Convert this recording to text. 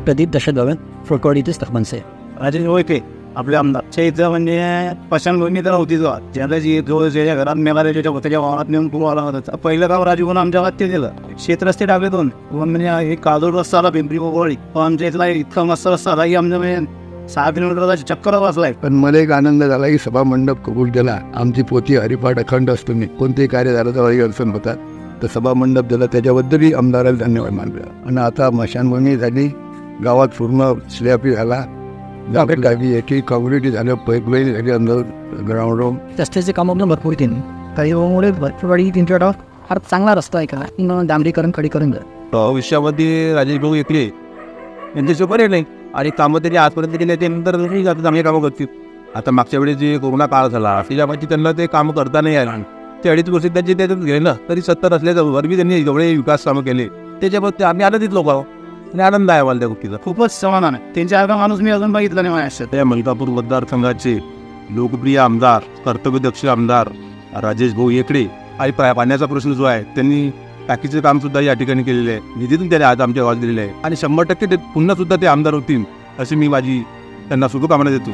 प्रदीप दशरथ भवन फोटवाडी ते स्थापन से राजेश ओळखे आपले आमदार इथं म्हणजे पशांभूमी तर होती जो ज्याला जी जो ज्याच्या घरात मेला त्याच्या त्याच्या वाहनात नेऊन पूर आला होता. पहिलं काम राजीवनं आमच्या गावात ते दिलं. शेतरस्ते टाकले दोन म्हणजे एक काजूर रस्ता आला पिंपरी कोपरवाडी. आमच्या इथला इतका मस्त रस्ता आला की आमच्या म्हणजे 6 किलोमीटरचा चक्कर वाचलाय. पण मला एक आनंद झाला की सभा मंडप कबूल केला. आमची पोथी हरिपाठ अखंड असतो. मी कोणतेही कार्य झालं तर काही अडचण होतात तर सभा मंडप दिला त्याच्याबद्दलही आमदाराला धन्यवाद मानला. आणि आता मशानभूमी झाली, गावात पूर्ण स्लॅबी झाला, गावी एकही काँक्रिटी झालं, पाईपलाईन झाली, अंदर ग्राउंड रूम. रस्त्याचे कामं पण भरपूर येतील. त्यामुळे भरपूरवाडी पिंपळगाव फार चांगला रस्ता आहे का डांबरीकरण खडीकरण भविष्यामध्ये राजेश भाऊ एकले यांच्याशिवाय पर्याय नाही. आणि कामं त्यांनी आजपर्यंत केले त्यानंतर चांगली कामं करतील. आता मागच्या वेळेस जे कोरोना काळ झाला त्याच्यामध्ये त्यांना ते कामं करता नाही आलं. ते 2.5 वर्ष त्यांचे त्याच्यात गेलं तरी 70 असल्याचं बी त्यांनी एवढे विकास कामं केले. त्याच्याबद्दल आम्ही आनंदित लोक आहोत आणि आनंद आहे मला त्या गोष्टीचा. खूपच समाधान आहे. त्यांच्या अर्धा माणूस मी अजून बघितला नाही माझ्या. त्या मलकापूर मतदारसंघाचे लोकप्रिय आमदार, कर्तव्यदक्ष आमदार राजेश भाऊ एकळे आणि पाण्याचा प्रश्न जो आहे त्यांनी टाकीचं काम सुद्धा या ठिकाणी केलेलं आहे. निधीतून त्याने आज आमच्या गावात दिलेलं आहे आणि 100% ते पुन्हा सुद्धा ते आमदार होतील अशी मी माझी त्यांना शुभकामना देतो.